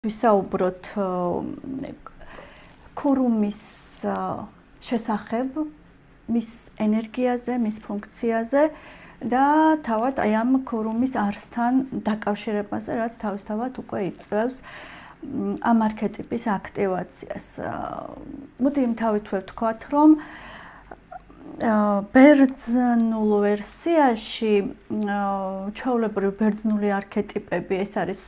ვისაუბროთ ქურუმის შესახებ, მის ენერგიაზე, მის ფუნქციაზე და თავად აი ამ ქურუმის არსთან დაკავშირებაზე, რაც თავისთავად უკვე იწვევს ამ არქეტიპის აქტივაციას. მოდი იმთავით ვთქვათ, რომ ბერძნულ ვერსიაში ჩვეულებრივი ბერძნული არქეტიპები ეს არის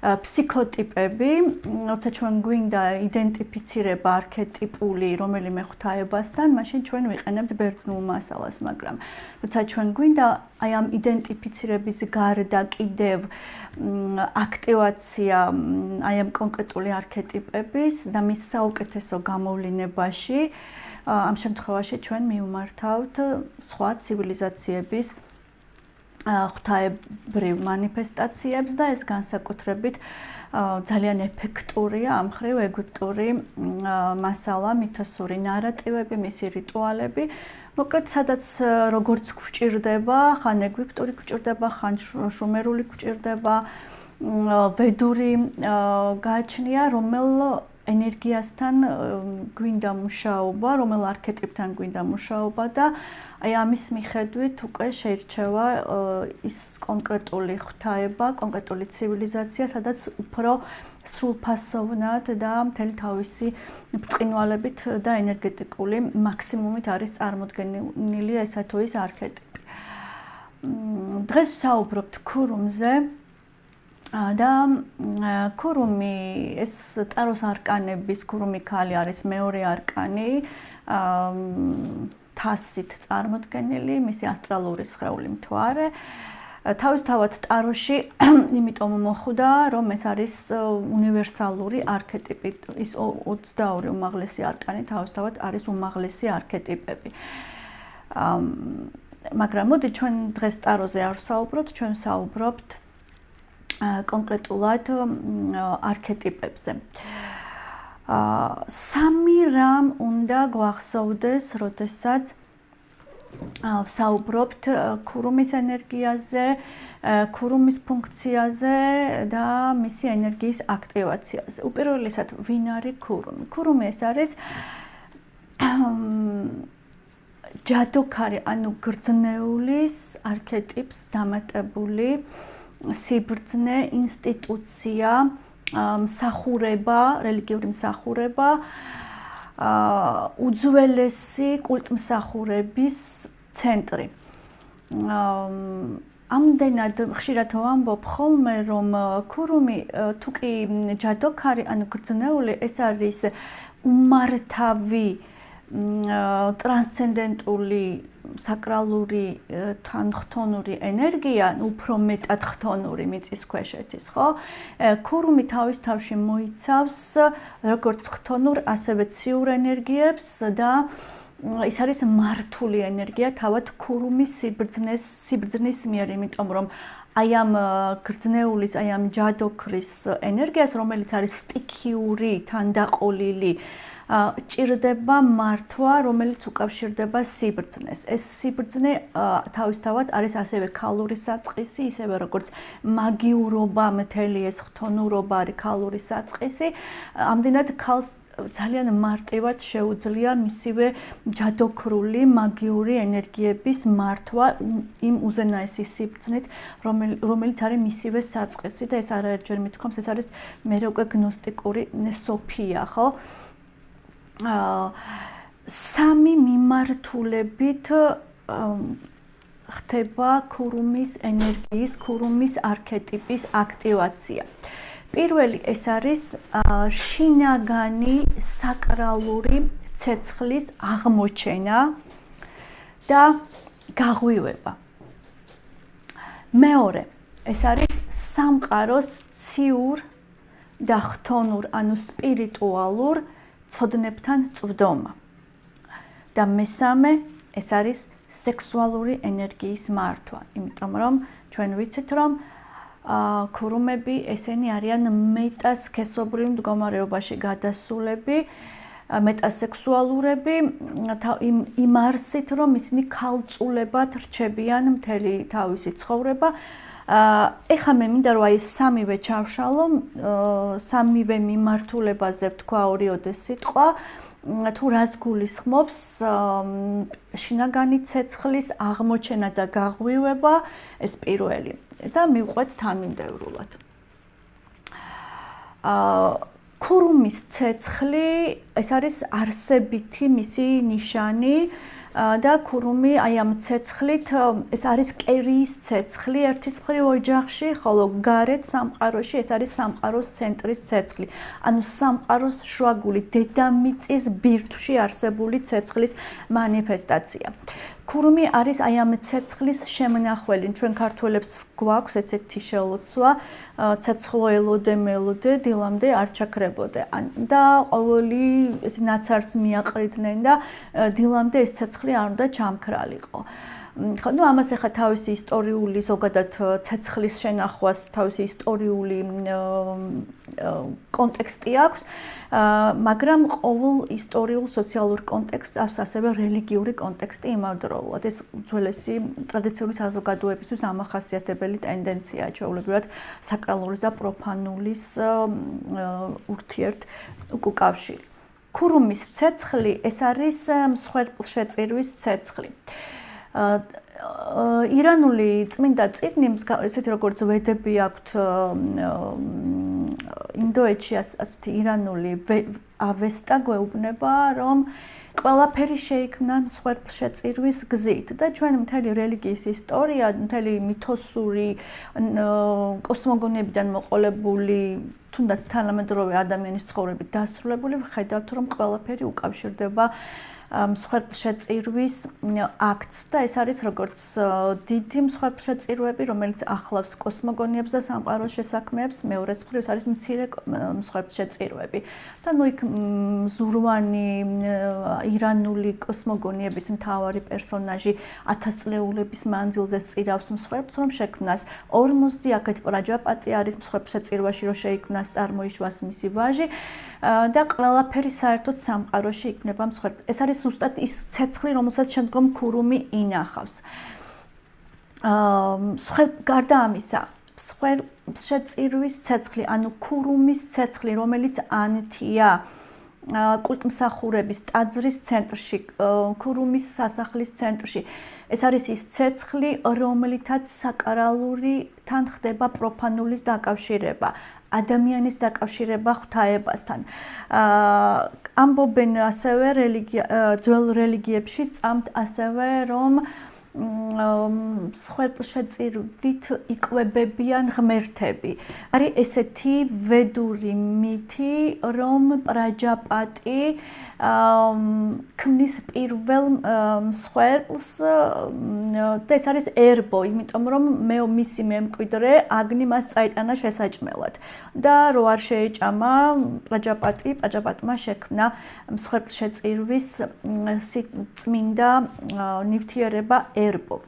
ფსიქოტიპები, როცა ჩვენ გვინდა იდენტიფიცირება არქეტიპული რომელიმე ღვთაებასთან, მაშინ ჩვენ ვიყენებთ ბერძნულ მასალას, მაგრამ როცა ჩვენ გვინდა აი ამ იდენტიფიცირების გარდა კიდევ აქტივაცია აი ამ კონკრეტული არქეტიპების და მის საუკეთესო გამოვლინებაში, ამ შემთხვევაში ჩვენ მივმართავთ სხვა ცივილიზაციების ღვთაებრივ მანიფესტაციებს და ეს განსაკუთრებით ძალიან ეფექტურია ამ მხრივ ეგვიპტური მასალა, მითოსური ნარატივები, მისი რიტუალები. მოკლედ, სადაც როგორც გვჭირდება, ხან ეგვიპტური გვჭირდება, ხან შუმერული გვჭირდება, ვედური გააჩნია, რომელ ენერგიასთან გვინდა მუშაობა, რომელ არქეტიპთან გვინდა მუშაობა და აი ამის მიხედვით უკვე შეირჩევა ის კონკრეტული ღვთაება, კონკრეტული ცივილიზაცია, სადაც უფრო სრულფასოვნად და მთელი თავისი ბრწყინვალებით და ენერგეტიკული მაქსიმუმით არის წარმოდგენილი ესა თუ ის არქეტიპი. დღეს ვსაუბრობთ ქურუმზე. და ქურუმი ეს ტაროს არკანების ქურუმი ქალი არის მეორე არკანი, თასით წარმოდგენილი, მისი ასტრალური სხეული მთვარე. თავისთავად ტაროში იმიტომ მოხვდა, რომ ეს არის უნივერსალური არქეტიპი, ის 22 უმაღლესი არკანი თავისთავად არის უმაღლესი არქეტიპები. მაგრამ მოდი ჩვენ დღეს ტაროზე არ ვსაუბრობთ, ჩვენ ვსაუბრობთ კონკრეტულად არქეტიპებზე. სამი რამ უნდა გვახსოვდეს, როდესაც ვსაუბრობთ ქურუმის ენერგიაზე, ქურუმის ფუნქციაზე და მისი ენერგიის აქტივაციაზე. უპირველესად, ვინ არის ქურუმი? ქურუმი ეს არის ჯადოქარი, ანუ გრძნეულის არქეტიპს დამატებული სიბრძნე, ინსტიტუცია, მსახურება, რელიგიური მსახურება, უძველესი კულტმსახურების ცენტრი. ამდენად ხშირად ვამბობ ხოლმე, რომ ქურუმი თუ კი ჯადოქარი, ანუ გრძნეული, ეს არის უმართავი ტრანსცენდენტული საკრალური თანხმოვნური ენერგია, უფრო მეტად ხთონური მიწისქვეშეთის, ხო? ქურუმი თავის თავში მოიცავს როგორც ხთონურ, ასევე ციურ ენერგიებს და ის არის მართული ენერგია თავად ქურუმის სიბრძნის მიერ, იმიტომ რომ აი ამ გრძნეულის, აი ამ ჯადოქრის ენერგიას, რომელიც არის სტიქიური, თანდაყოლილი, ჭირდება მართვა, რომელიც უკავშირდება სიბრძნეს. ეს სიბრძნე თავისთავად არის ასევე ქალური საწყისი, ისევე როგორც მაგიურობა, მთელი ეს ხთონურობა არის ქალური საწყისი. ამდენად ქალს ძალიან მარტივად შეუძლია მისივე ჯადოქრული, მაგიური ენერგიების მართვა იმ უზენაესი სიბრძნით, რომელიც არის მისივე საწყისი და ეს არაერთჯერ მithkoms, ეს არის მერე უკვე გნოსტიკური სოფია, ხო? სამი მიმართულებით ხდება ქურუმის ენერგიის, ქურუმის არქეტიპის აქტივაცია. პირველი ეს არის შინაგანი საკრალური ცეცხლის აღმოჩენა და გაღვივება. მეორე ეს არის სამყაროს ციურ და ხთონურ, ანუ სპირიტუალურ ცოდნებთან წვდომა. და მესამე ეს არის სექსუალური ენერგიის მართვა, იმიტომ რომ ჩვენ ვიცით, რომ ქურუმები ესენი არიან მეტასქესობრივ მდგომარეობაში გადასულები, მეტასექსუალურები, იმ არსით, რომ ისინი ქალწულებად რჩებიან მთელი თავისი ცხოვრება. ეხლა მე მინდა რომ აი სამივე ჩავშალო, სამივე მიმართულებაზე ვთქვა ორიოდე სიტყვა. თუ რას გულისხმობს შინაგანი ცეცხლის აღმოჩენა და გაღვივება ეს პირველი და მივყვეთ თანმიმდევრულად. ქურუმის ცეცხლი ეს არის არსებითი მისი ნიშანი და ქურუმი აი ამ ცეცხლით ეს არის კერიის ცეცხლი ერთის მხრივ ოჯახში, ხოლო გარეთ სამყაროში ეს არის სამყაროს ცენტრის ცეცხლი. ანუ სამყაროს შუაგული დედამიწის ბირთვში არსებული ცეცხლის მანიფესტაცია. ქურუმი არის აი ამ ცეცხლის შემნახველი. ჩვენ ქართველებს გვაქვს ესეთი შელოცვა, ცეცხლო ელოდე მელოდე დილამდე არ ჩაქრებოდე. და ყოველი ეს ნაცარს მიაყრიდნენ და დილამდე ეს ცეცხლი არ უნდა ჩამქრალიყო. ну ამას ახლა თავისი ისტორიული ზოგადად ცეცხლის შენახვას თავისი ისტორიული კონტექსტი აქვს, მაგრამ ყოველ ისტორიულ სოციალურ კონტექსტს აქვს ასევე რელიგიური კონტექსტი იმავდროულად. ეს უძველესი ტრადიციული საზოგადოებისთვის ამახასიათებელი ტენდენციაა, ჩვეულებრივად საკრალურის და პროფანულის ურთიერთ უკავშირი. ქურუმის ცეცხლი ეს არის მსხვერპლშეწირვის ცეცხლი. ირანული წმინდა წიგნი, ესეთი როგორც ვედები აქვთ ინდოეთში, ასეთი ირანული ავესტა გვეუბნება, რომ ყველაფერი შეიქმნა მსხვერპლშეწირვის გზით და ჩვენ მთელი რელიგიის ისტორია, მთელი მითოსური კოსმოგონიებიდან მოყოლებული, თუნდაც თანამედროვე ადამიანის ცხოვრებით დასრულებული, ვხედავთ, რომ ყველაფერი უკავშირდება მსხვერპლშეწირვის აქტს და ეს არის როგორც დიდი მსხვერპლშეწირვები, რომელიც ახლავს კოსმოგონიებს და სამყაროს შესაქმეებს, მეორეც მხრივ ეს არის მცირე მსხვერპლშეწირვები. და ნუ იქ ზურვანი ირანული კოსმოგონიების მთავარი პერსონაჟი 1000 წლეულების მანძილზე სწირავს მსხვერპლს, რომ შექმნას ორმოზდი, აქეთ პრაჯაპატი არის მსხვერპლშეწირვაში, რომ შეიქმნას წარმოიშვას მისი ვაჟი და ყველაფერი საერთოდ სამყაროში იქნება მსხვერპლი. ეს არის ზუსტად ის ცეცხლი, რომელსაც შემდგომ ქურუმი ინახავს. გარდა ამისა, მსხვერპლშეწირვის ცეცხლი, ანუ ქურუმის ცეცხლი, რომელიც ანთია კულტმსახურების ტაძრის ცენტრში, ქურუმის სასახლის ცენტრში. ეს არის ის ცეცხლი, რომლითაც საკრალურთან ხდება პროფანულის დაკავშირება. ადამიანის დაკავშირება ღვთაებასთან. ამბობენ ასევე ძველ რელიგიებში წამთ ასევე, რომ მსხვერპლშეწირვით იკვებებიან ღმერთები. არის ესეთი ვედური მითი, რომ პრაჯაპატი ქმნის პირველ მსხვერპლს და ეს არის ერბო, იმიტომ რომ მისი მემკვიდრე აგნი მას წაიტანა შესაჭმელად და რო არ შეეჭამა პრაჯაპატმა შექმნა მსხვერპლშეწირვის წმინდა ნივთიერება ერბო.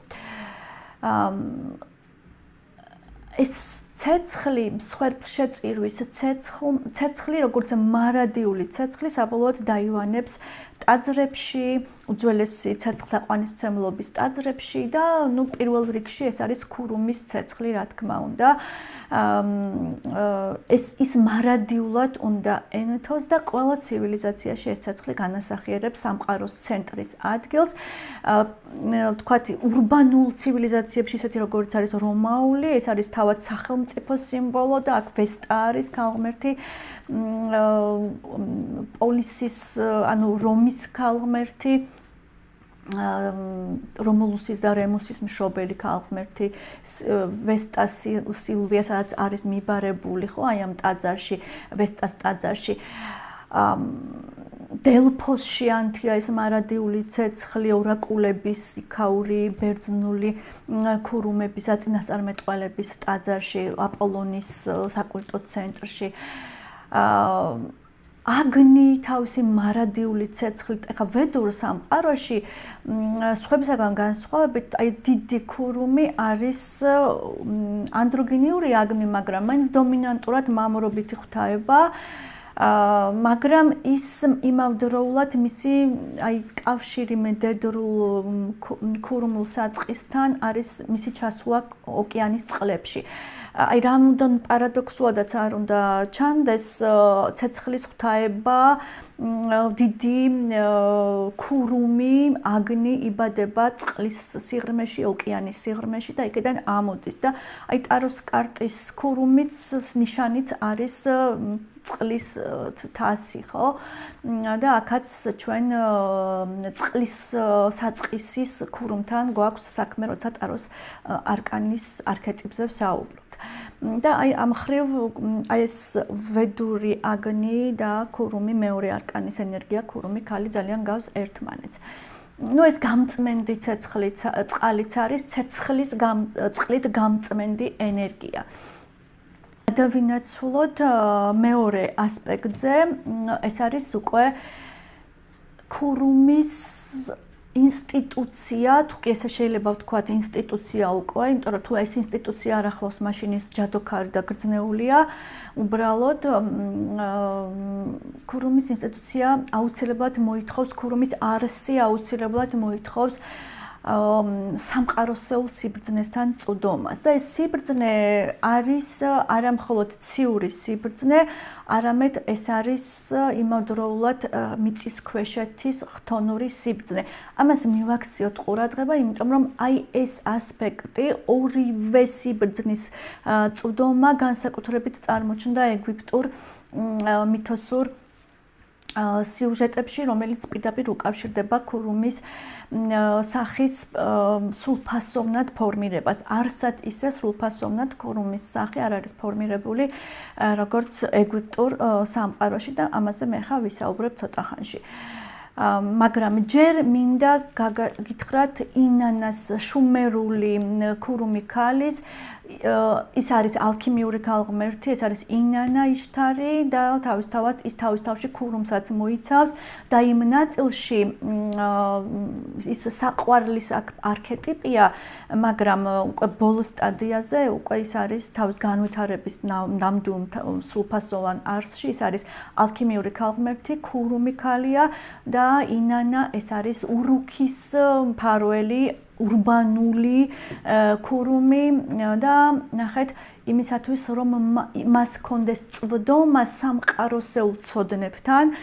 ეს ცეცხლი, მსხვერპლშეწირვის ცეცხლი, როგორც მარადიული ცეცხლი, საბოლოოდ დაივანებს ტაძრებში, უძველესი ცეცხლთა ყვანისმცემლობის ტაძრებში და ნუ პირველ რიგში ეს არის ქურუმის ცეცხლი, რა თქმა უნდა. ის მარადიულად უნდა ენთოს და ყველა ცივილიზაციაში ეს ცეცხლი განასახიერებს სამყაროს ცენტრის ადგილს. თქვათ, ურბანულ ცივილიზაციებში, ისეთი როგორც არის რომაული, ეს არის თავად სახელმწიფო სიმბოლო და აქ ვესტა არის ქალღმერთი, პოლისის, ანუ რომის ქალღმერთი, რომულუსის და რემუსის მშობელი ქალღმერთი, ვესტა სილვია, სადაც არის მიბარებული, ხო, აი ამ ტაძარში, ვესტას ტაძარში. დელფოსში ანთია ეს მარადიული ცეცხლი, ორაკულების, იქაური, ბერძნული ქურუმების, აწინასწარმეტყველების ტაძარში, აპოლონის საკულტო ცენტრში. აგნი თავისი მარადიული ცეცხლით, ეხა ვედურ სამყაროში სხვებისაგან განსხვავებით, აი დიდი ქურუმი არის ანდროგინიური აგნი, მაგრამ მაინც დომინანტურად მამრობითი ღვთაება. მაგრამ ის იმავდროულად მისი კავშირი მდედრულ ქურუმულ საწყისთან არის მისი ჩასვლა ოკეანის წყლებში. აი რამოდან პარადოქსულადაც არ უნდა ჩანდეს, ცეცხლის ღვთაება, დიდი ქურუმი, აგნი იბადება წყლის სიღრმეში, ოკეანის სიღრმეში და იქიდან ამოდის და აი ტაროს კარტის ქურუმიც ნიშანიც არის წყლის თასი, ხო? და აქაც ჩვენ წყლის საწყისის ქურუმთან გვაქვს საქმე, როცა ტაროს არკანის არქეტიპზე ვსაუბრობთ. და აი ამ ხრივ აი ეს ვედური აგნი და ქურუმი მეორე არკანის ენერგია, ქურუმი ქალი ძალიან გავს ერთმანეთს. ну ეს გამწმენდი ცეცხლიც წყალიც არის ცეცხლის წყლით გამწმენდი ენერგია. დავინაცვლოთ მეორე ასპექტზე, ეს არის უკვე ქურუმის ინსტიტუცია, თუ კი ესე შეიძლება ვთქვათ ინსტიტუცია უკვე, იმიტომ რომ თუ ეს ინსტიტუცია არ ახლავს, მაშინ ის ჯადოქარი და გრძნეულია. უბრალოდ ქურუმის ინსტიტუცია აუცილებლად მოითხოვს, ქურუმის არსი აუცილებლად მოითხოვს სამყაროსეულ სიბრძნესთან წვდომას და ეს სიბრძნე არის არა მხოლოდ ციური სიბრძნე, არამედ ეს არის იმავდროულად მიწისქვეშეთის ხთონური სიბრძნე. ამას მივაქციოთ ყურადღება, იმიტომ რომ აი ეს ასპექტი ორივე სიბრძნის წვდომა განსაკუთრებით წარმოჩნდა ეგვიპტურ მითოსურ სიუჟეტებში, რომელიც პირდაპირ უკავშირდება ქურუმის სახის სრულფასოვნად ფორმირებას. არსად ისე სრულფასოვნად ქურუმის სახე არ არის ფორმირებული როგორც ეგვიპტურ სამყაროში და ამაზე მე ხა ვისაუბრებ ცოტა ხანში. მაგრამ ჯერ მინდა გითხრათ ინანას შუმერული ქურუმი ქალის ის არის ალქიმიური ქალღმერთი, ეს არის ინანა იშთარი და თავისთავად ის თავისთავში ქურუმსაც მოიცავს და იმ ნაწილში ის საყვარლის არქეტიპია, მაგრამ უკვე ბოლო სტადიაზე უკვე ის არის თავის განვითარების ნამდვილ სრულფასოვან არსში, ის არის ალქიმიური ქალღმერთი, ქურუმი ქალია და ინანა ეს არის ურუქის მფარველი ურბანული ქურუმი და ნახეთ იმისათვის რომ მას ჰქონდეს წვდომა სამყაროსეულ ცოდნებთან,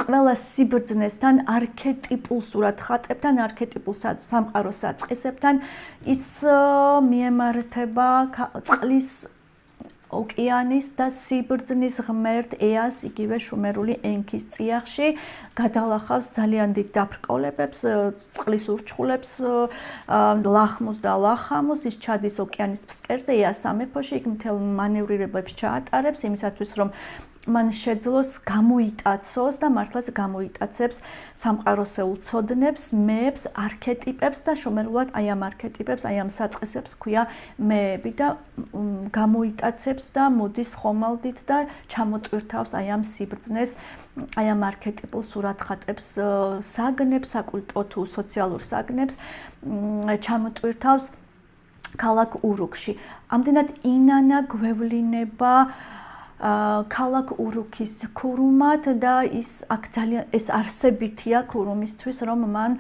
ყველა სიბრძნესთან, არქეტიპულ სურათხატებთან, არქეტიპულ სამყაროს საწყისებთან ის მიემართება წყლის ოკეანის და სიბრძნის ღმერთ ეას, იგივე შუმერული ენქის წიაღში, გადალახავს ძალიან დიდ დაბრკოლებებს, წყლის ურჩხულებს, ლახმუს და ლახამუს, ის ჩადის ოკეანის ფსკერზე, ეას სამეფოში, იქ მთელ მანევრირებებს ჩაატარებს, იმისათვის რომ მან შეძლოს გამოიტაცოს და მართლაც გამოიტაცებს სამყაროსეულ ცოდნებს, მეებს, არქეტიპებს და შუმერულად აი ამ არქეტიპებს, აი ამ საწყისებს ქვია მეები და გამოიტაცებს და მოდის ხომალდით და ჩამოტვირთავს აი ამ სიბრძნეს, აი ამ არქეტიპულ სურათხატებს, საგნებს, საკულტო თუ სოციალურ საგნებს ჩამოტვირთავს ქალაქ ურუქში. ამდენად ინანა გვევლინება ქალაქ ურუქის ქურუმად და ის აქ ძალიან ეს არსებითია ქურუმისთვის, რომ მას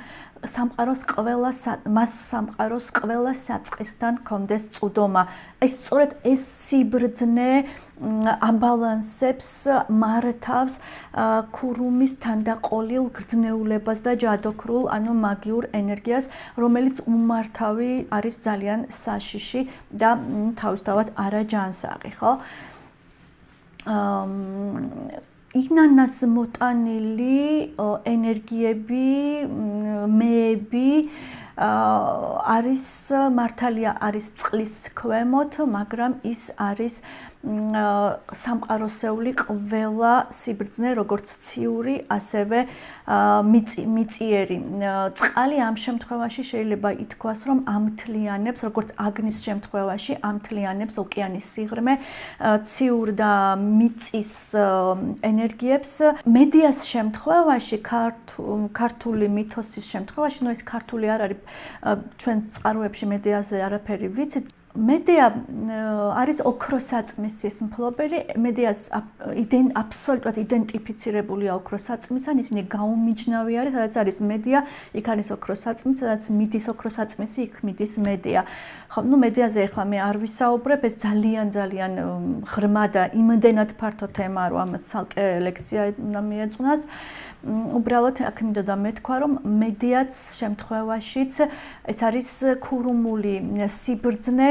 სამყაროს ყველა საწყისთან ჰქონდეს წვდომა. ეს სწორედ ეს სიბრძნე აბალანსებს მართავს ქურუმის თანდაყოლილ გრძნეულებას და ჯადოქრულ, ანუ მაგიურ ენერგიას, რომელიც უმართავი არის ძალიან საშიში და თავისთავად არაჯანსაღი, ხო? ინანას მოტანილი ენერგიები, მეები არის მართალია არის წყლის ქვემოთ, მაგრამ ის არის სამყაროსეული ყველა სიბრძნე, როგორც ციური, ასევე მიწიერი. წყალი ამ შემთხვევაში შეიძლება ითქვას, რომ ამთლიანებს, როგორც აგნის შემთხვევაში, ამთლიანებს ოკეანის სიღრმე, ციურ და მიწის ენერგიებს. მედიას შემთხვევაში, ქართული მითოსის შემთხვევაში, ეს ქართული არ არის ჩვენ წყაროებში მედიაზე არაფერი ვიცით. მედია არის ოქროსაწმისის მფლობელი, მედიას აბსოლუტურად იდენტიფიცირებულია ოქროსაწმისთან, ისინი გაუმიჯნავი არის, სადაც არის მედია, იქ არის ოქროსაწმისი, სადაც მიდის ოქროსაწმისი, იქ მიდის მედია. ხო, მედიაზე ახლა მე არ ვისაუბრებ, ეს ძალიან ღრმა და იმდენად ფართო თემაა, რომ ამას ცალკე ლექცია უნდა მიეძღვნას. უბრალოდ აქ მინდოდა მეთქვა, რომ მედიაც შემთხვევაშიც ეს არის ქურუმული სიბრძნე.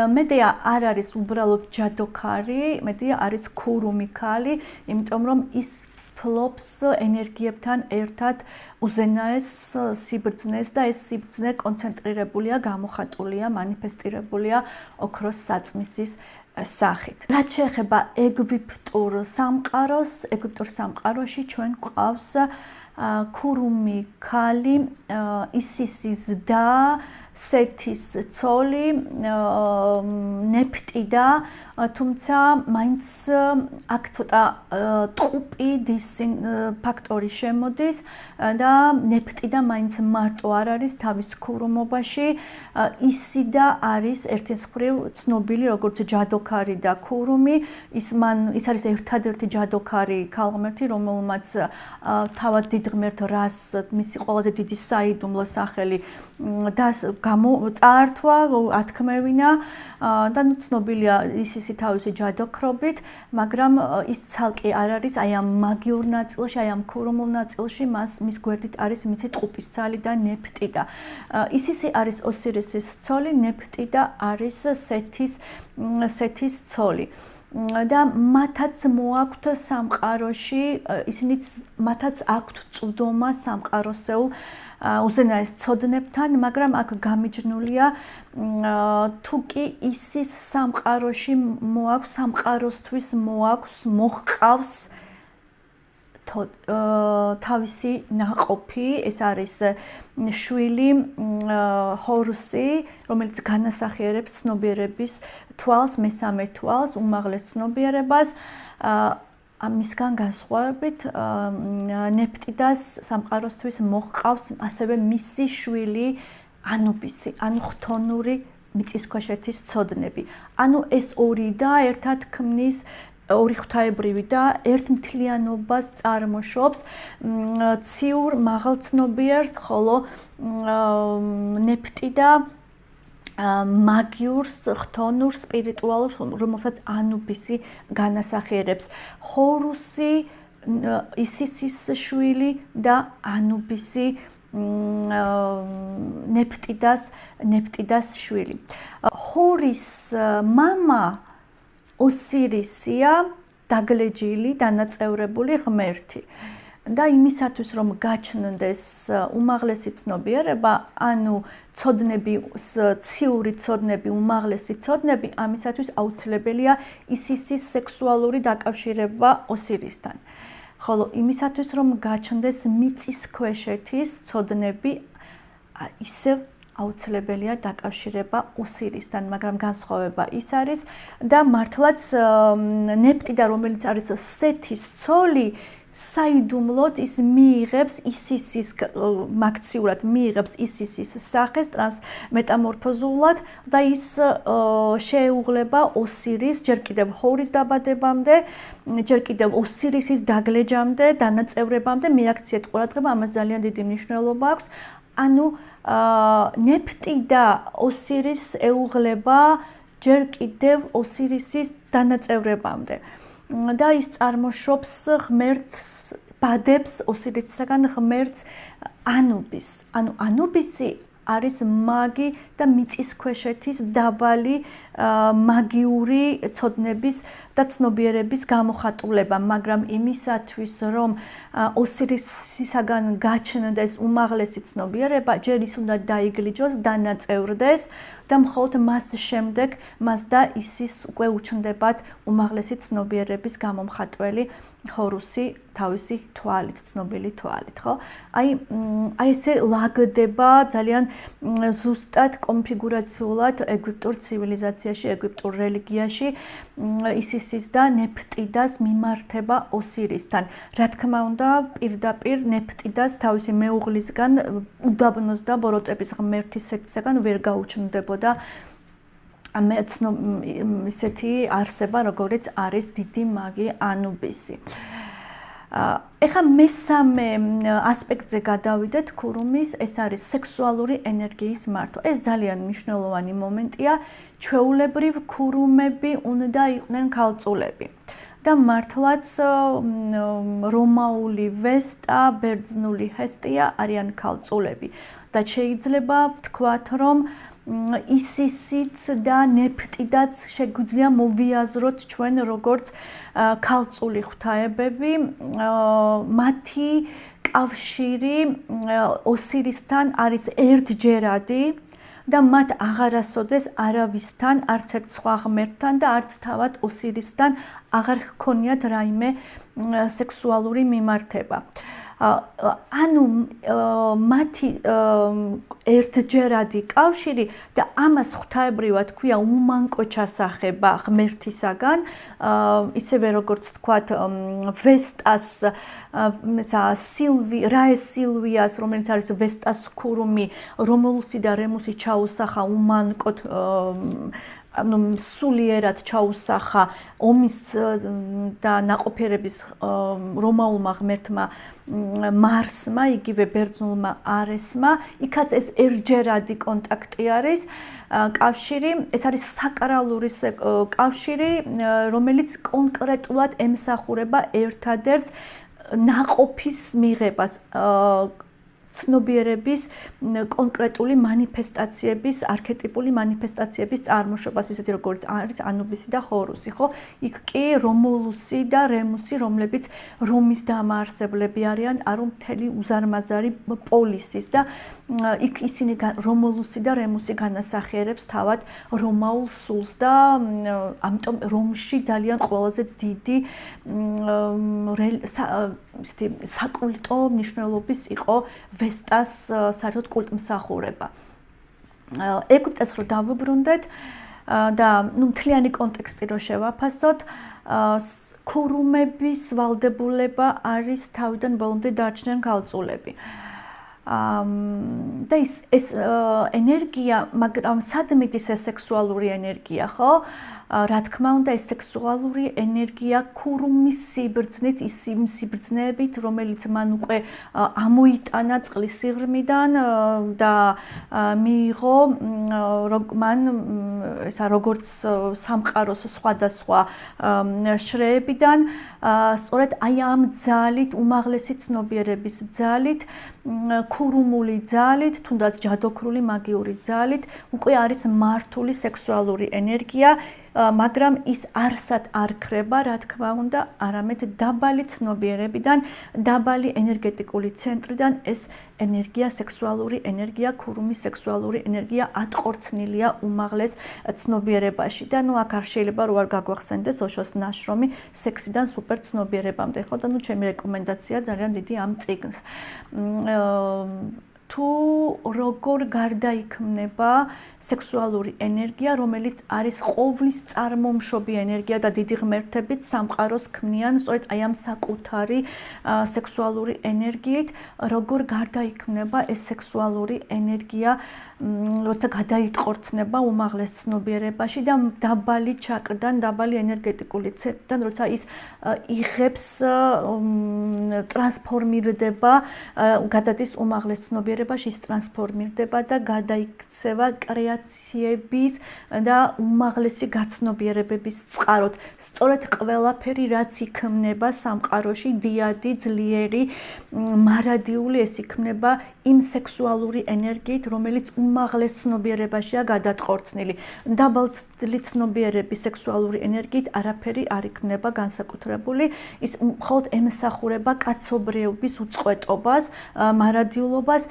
მედია არ არის უბრალოდ ჯადოქარი, მედია არის ქურუმი ქალი, იმიტომ რომ ის ფლობს ენერგიებთან ერთად უზენაეს სიბრძნეს და ეს სიბრძნე კონცენტრირებულია, გამოხატულია, მანიფესტირებულია ოქროს საწმისის სახით. რაც შეეხება ეგვიპტურ სამყაროს, ეგვიპტურ სამყაროში ჩვენ გვყავს ქურუმი ქალი, ისისის და სეთის ცოლი, ნეფტიდა, თუმცა მაინც აქ ცოტა ტყუპი ფაქტორი შემოდის და ნეფტიდა მაინც მარტო არ არის თავის ქურუმობაში, ისიდა არის ერთის მხრივ ცნობილი როგორც ჯადოქარი და ქურუმი, ის არის ერთადერთი ჯადოქარი ქალღმერთი, რომელმაც თავად დიდ ღმერთ რას მისი ყველაზე დიდი საიდუმლო სახელი წაართვა, ათქმევინა და ცნობილია ისისი თავისი ჯადოქრობით, მაგრამ ის ცალკე არ არის აი ამ მაგიურ ნაწილში, აი ამ ქურუმულ ნაწილში, მის გვერდით არის მისი ტყუპისცალი და ნეფტიდა. ისისი არის ოსირისის ცოლი, ნეფტიდა არის სეთის ცოლი. და მათაც მოაქვთ სამყაროში, მათაც აქვთ წვდომა სამყაროსეულ უზენაეს ცოდნებთან, მაგრამ აქ გამიჯნულია თუ კი ისის სამყაროში მოაქვს, სამყაროსთვის მოჰყავს თავისი ნაყოფი, ეს არის შვილი ჰორუსი, რომელიც განასახიერებს ცნობიერების თვალს, მესამე თვალს, უმაღლეს ცნობიერებას. ამისგან განსხვავებით, ნეფტიდას სამყაროსთვის მოჰყავს ასევე მისი შვილი ანუბისი, ანუ ხთონური მიწისქვეშეთის ცოდნები. ანუ ეს ორი და ერთად ქმნის ორი ღვთაებრივი და ერთ მთლიანობას წარმოშობს ციურ მაღალ ცნობიერს, ხოლო ნეფტიდა მაგიურ, ხთონურ, სპირიტუალურ, რომელსაც ანუბისი განასახიერებს. ჰორუსი, ისისის შვილი და ანუბისი ნეფტიდას შვილი. ჰორის მამა ოსირისია, დაგლეჯილი, დანაწევრებული ღმერთი. და იმისათვის რომ გაჩნდეს უმაღლესი ცნობიერება, ანუ ციური ცოდნები, უმაღლესი ცოდნები, ამისათვის აუცილებელია ისისის სექსუალური დაკავშირება ოსირისთან. ხოლო იმისათვის რომ გაჩნდეს მიწისქვეშეთის ცოდნები, ისევ აუცილებელია დაკავშირება ოსირისთან, მაგრამ განსხვავება ის არის და მართლაც ნეფტიდა, რომელიც არის სეთის ცოლი, საიდუმლოდ ის მიიღებს ისისის მაქციურად მიიღებს ისისის სახეს ტრანსმეტამორფოზულად და ის შეეუღლება ოსირის ჯერ კიდევ ჰორის დაბადებამდე, ჯერ კიდევ ოსირისის დაგლეჯამდე, დანაწევრებამდე მიაქციეთ ყურადღება, ამას ძალიან დიდი მნიშვნელობა აქვს. ანუ ნეფტიდა ოსირისს ეუღლება ჯერ კიდევ ოსირისის დანაწევრებამდე. და ის წარმოშობს ღმერთს, ბადებს ოსირისისაგან ღმერთს ანუბისს. ანუ ანუბისი არის მაგი და მიწისქვეშეთის დაბალი მაგიური ცოდნების და ცნობიერების გამოხატულება, მაგრამ იმისათვის, რომ ოსირისისაგან გაჩნდეს უმაღლესი ცნობიერება, ჯერ ის უნდა დაიგლიჯოს, დანაწევრდეს და მხოლოდ მას შემდეგ მას და ისის უკვე უჩნდებათ უმაღლესი ცნობიერების გამომხატველი ჰორუსი თავისი თვალით, ცნობილი თვალით, ხო? აი ესე ლაგდება ძალიან ზუსტად კონფიგურაციულად ეგვიპტურ ცივილიზაციაში, ეგვიპტურ რელიგიაში ისისის და ნეფტიდას მიმართება ოსირისთან. რა თქმა უნდა, პირდაპირ ნეფტიდას თავისი მეუღლისგან უდაბნოს და ბოროტების ღმერთის სექტისაგან ვერ გაუჩნდებოდა ისეთი არსება, როგორიც არის დიდი მაგი ანუბისი. ეხლა მესამე ასპექტზე გადავიდეთ ქურუმის, ეს არის სექსუალური ენერგიის მართვა. ეს ძალიან მნიშვნელოვანი მომენტია. ჩვეულებრივ ქურუმები უნდა იყვნენ ქალწულები. და მართლაც რომაული ვესტა, ბერძნული ჰესტია არიან ქალწულები. და შეიძლება ვთქვათ, რომ ისისიც და ნეფტიდაც შეგვიძლია მოვიაზროთ ჩვენ როგორც ქალწული ღვთაებები, მათი კავშირი ოსირისთან არის ერთჯერადი და მათ აღარასოდეს არავისთან, არც ერთ სხვა ღმერთთან და არც თავად ოსირისთან აღარ ჰქონიათ რაიმე სექსუალური მიმართება. ანუ მათი ერთჯერადი კავშირი და ამას ღვთაებრივად ქვია უმანკო ჩასახება ღმერთისაგან, ისევე როგორც თქვათ ვესტას რაეს სილვიას, რომელიც არის ვესტას ქურუმი, რომულუსი და რემუსი ჩაუსახა უმანკოდ ანუ სულიერად ჩაუსახა ომის და ნაყოფიერების რომაულმა ღმერთმა მარსმა, იგივე ბერძნულმა არესმა, იქაც ეს ერთჯერადი კონტაქტი არის, კავშირი, ეს არის საკრალური კავშირი, რომელიც კონკრეტულად ემსახურება ერთადერთ ნაყოფის მიღებას, ცნობიერების კონკრეტული მანიფესტაციების, არქეტიპული მანიფესტაციების წარმოშობას, ისეთი როგორც არის ანუბისი და ჰორუსი, ხო? იქ კი რომულუსი და რემუსი, რომლებიც რომის დამაარსებლები არიან, არო მთელი უზარმაზარი პოლისის და იქ ისინი რომულუსი და რემუსი განასახიერებს თავად რომაულ სულს და ამიტომ რომში ძალიან ყველაზე დიდი საკულტო მნიშვნელობის იყო ვესტას საერთოდ კულტმსახურება. ეგვიპტეს რო დავუბრუნდეთ და მთლიანი კონტექსტი რო შევაფასოთ, ქურუმების ვალდებულება არის თავიდან ბოლომდე დარჩნენ ქალწულები. და ეს ენერგია, მაგრამ სად მიდის ეს სექსუალური ენერგია, ხო? რა თქმა უნდა, ეს სექსუალური ენერგია ქურუმის სიბრძნით, ის იმ სიბრძნეებით, რომელიც მან უკვე ამოიტანა წყლის სიღრმიდან და მიიღო მან ესა როგორც სამყაროს სხვადასხვა შრეებიდან, სწორედ აი ამ ძალით, უმაღლესი ცნობიერების ძალით, ქურუმული ძალით, თუნდაც ჯადოქრული მაგიური ძალით, უკვე არის მართული სექსუალური ენერგია, მაგრამ ის არსად არ ქრება, რა თქმა უნდა, არამედ დაბალი ცნობიერებიდან, დაბალი ენერგეტიკული ცენტრიდან ეს ენერგია, სექსუალური ენერგია, ქურუმის სექსუალური ენერგია ატყორცნილია უმაღლეს ცნობიერებაში და ნუ აქ არ შეიძლება რო არ გაგვახსენდეს ოშოს ნაშრომი სექსიდან სუპერ ცნობიერებამდე, ხო? და ნუ ჩემი რეკომენდაცია ძალიან დიდი ამ წიგნს. თუ როგორ გარდაიქმნება სექსუალური ენერგია, რომელიც არის ყოვლის წარმომშობი ენერგია და დიდი ღმერთებით სამყაროს ქმნიან, სწორედ აი ამ საკუთარი სექსუალური ენერგიით, როგორ გარდაიქმნება ეს სექსუალური ენერგია, როცა გადაიტყორცნება უმაღლეს ცნობიერებაში და დაბალი ჩაკრდან, დაბალი ენერგეტიკული ცენტრიდან, როცა ის იღებს, ტრანსფორმირდება, გადადის უმაღლეს ცნობიერებაში, ის ტრანსფორმირდება და გადაიქცევა კრეაციების და უმაღლესი გაცნობიერებების წყაროთ. სწორედ ყველაფერი, რაც იქმნება სამყაროში, დიადი, ძლიერი, მარადიული, ეს იქმნება იმ სექსუალური ენერგიით, რომელიც უმაღლეს ცნობიერებაშია გადატყორცნილი. დაბალი ცნობიერების სექსუალური ენერგიით არაფერი არ იქნება განსაკუთრებული, ის მხოლოდ ემსახურება კაცობრიობის უწყვეტობას, მარადიულობას,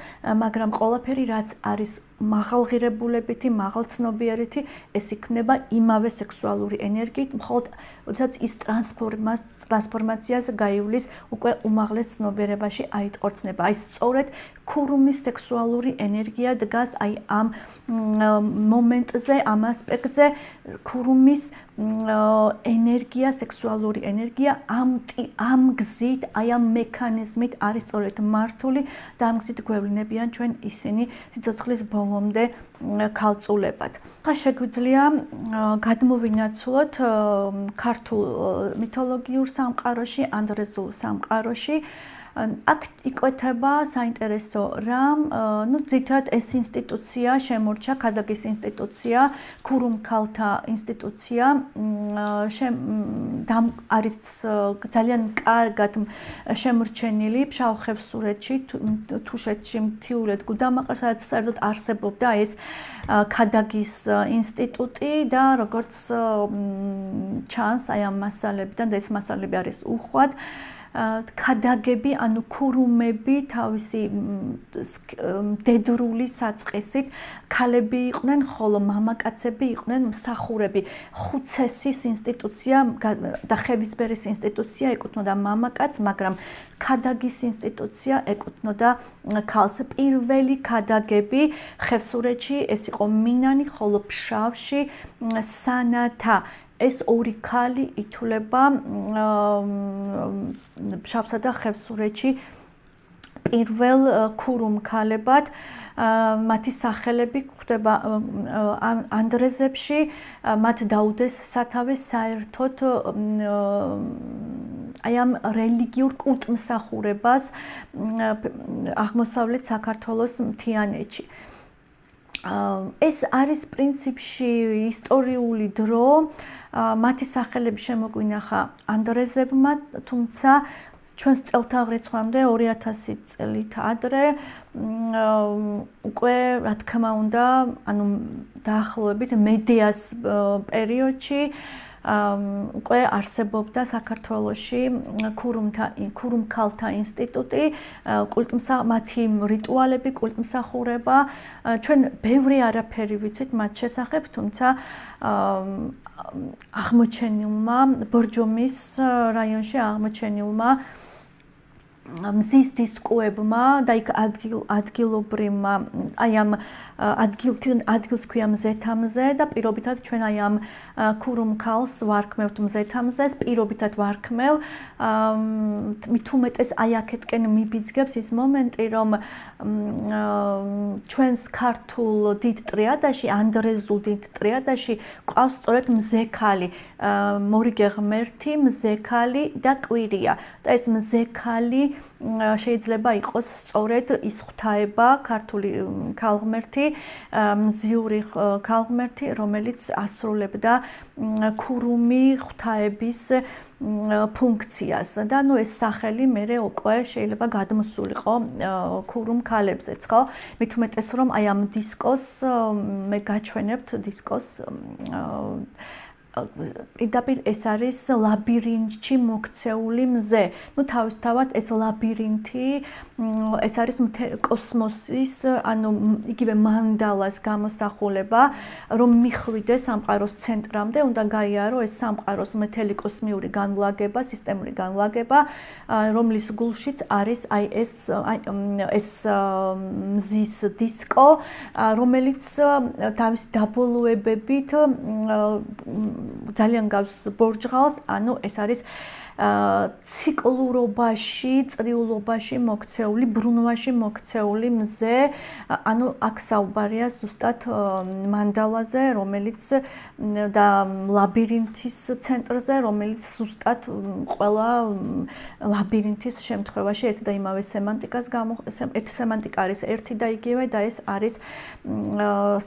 მაგრამ ყველაფერი, რაც არის მაღალღირებულებითი, მაღალცნობიერითი, ეს იქნება იმავე სექსუალური ენერგიით, მხოლოდ როდესაც ის ტრანსფორმაციას გაივლის უკვე უმაღლეს ცნობიერებაში აიტყორცნება. აი სწორედ ქურუმის სექსუალური ენერგია დგას აი ამ მომენტზე, ამ ასპექტზე, ქურუმის ენერგია, სექსუალური ენერგია ამ გზით, აი ამ მექანიზმით არის სწორედ მართული და ამ გზით გვევლინებიან ჩვენ ისინი სიცოცხლის ბოლომდე ქალწულებად. ახლა შეგვიძლია გადმოვინაცვლოთ ქართულ მითოლოგიურ სამყაროში, ანდრეზულ სამყაროში. აქ იკვეთება საინტერესო რამ, ძირითადად ეს ინსტიტუცია შემორჩა, ქადაგის ინსტიტუცია, ქურუმქალთა ინსტიტუცია, არის ძალიან კარგად შემორჩენილი ფშავ-ხევსურეთში, თუშეთში, მთიულეთ გუდამაყრ, სადაც საერთოდ არსებობდა ეს ქადაგის ინსტიტუტი და როგორც ჩანს აი ამ მასალებიდან და ეს მასალები არის უხვად ქადაგები, ანუ ქურუმები თავისი დედრული საწყისით ქალები იყვნენ, ხოლო მამაკაცები იყვნენ მსახურები. ხუცესის ინსტიტუცია და ხევისბერის ინსტიტუცია ეკუთვნოდა მამაკაცს, მაგრამ ქადაგის ინსტიტუცია ეკუთვნოდა ქალს. პირველი ქადაგები ხევსურეთში ეს იყო მინანი, ხოლო ფშავში სანათა. ეს ორი ქალი ითვლება ფშავსა და ხევსურეთში პირველ ქურუმქალებად. მათი სახელები გვხვდება ანდრეზებში, მათ დაუდეს სათავე საერთოდ აი ამ რელიგიურ კულტმსახურებას აღმოსავლეთ საქართველოს მთიანეთში. ეს არის პრინციპში ისტორიული დრო, მათი სახელები შემოგვინახა ანდრეზებმა, თუმცა ჩვენს წელთაღრიცხვამდე 2000 წლით ადრე უკვე რა თქმა უნდა, ანუ დაახლოებით მედეას პერიოდში უკვე არსებობდა საქართველოში ქურუმქალთა ინსტიტუტი, მათი რიტუალები, კულტმსახურება. ჩვენ ბევრი არაფერი ვიცით მათ შესახებ, თუმცა აღმოჩენილმა ბორჯომის რაიონში აღმოჩენილმა მზის დისკოებმა და იქ ადგილობრივმა აი ამ ადგილს ქვია მზეთამზე და პირობითად ჩვენ აი ამ ქურუმქალს ვარქმევთ მზეთამზე, პირობითად ვარქმევ. მით უმეტეს აი აქეთკენ მიბიძგებს ის მომენტი, რომ ჩვენს ქართულ დიდ ტრიადაში, ანდრეზულ დიდ ტრიადაში ყავს სწორედ მზექალი, მორიგე ღმერთი, მზექალი და კვირია. და ეს მზექალი შეიძლება იყოს სწორედ ის ღვთაება, ქართული ქალღმერთი, მზიური ქალღმერთი, რომელიც ასრულებდა ქურუმი ღვთაების ფუნქციას. და ნუ ეს სახელი მერე უკვე შეიძლება გადმოსულიყო ქურუმ ქალებზეც, ხო? მით უმეტეს რომ აი ამ დისკოს მე გაჩვენებთ დისკოს პირდაპირ ეს არის ლაბირინთში მოქცეული მზე. ნუ თავისთავად ეს ლაბირინთი ეს არის კოსმოსის, ანუ იგივე მანდალას გამოსახულება, რომ მიხვიდეს სამყაროს ცენტრამდე, უნდა გაიარო ეს სამყაროს მთელი კოსმიური განლაგება, სისტემური განლაგება, რომლის გულშიც არის აი ეს მზის დისკო, რომელიც თავის დაბოლოებებით ძალიან გავს ბორჯღალს, ანუ ეს არის ციკლურობაში, წრიულობაში მოქცეული, ბრუნვაში მოქცეული მზე, ანუ აქ საუბარია ზუსტად მანდალაზე, რომელიც და ლაბირინთის ცენტრზე, რომელიც ზუსტად ყველა ლაბირინთის შემთხვევაში ერთ და იმავე სემანტიკას ერთი სემანტიკა არის ერთი და იგივე და ეს არის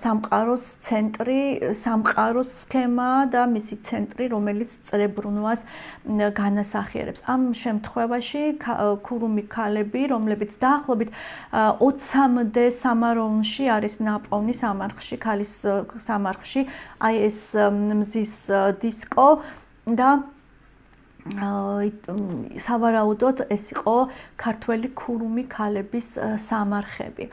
სამყაროს ცენტრი, სამყაროს სქემა და მისი ცენტრი, რომელიც წრებრუნვას განასახიერებს. ამ შემთხვევაში ქურუმი ქალები, რომლებიც დაახლოებით 20-მდე სამაროვნში არის ნაპოვნი სამარხში, ქალის სამარხში, აი ეს მზის დისკო და სავარაუდოდ ეს იყო ქართველი ქურუმი ქალების სამარხები.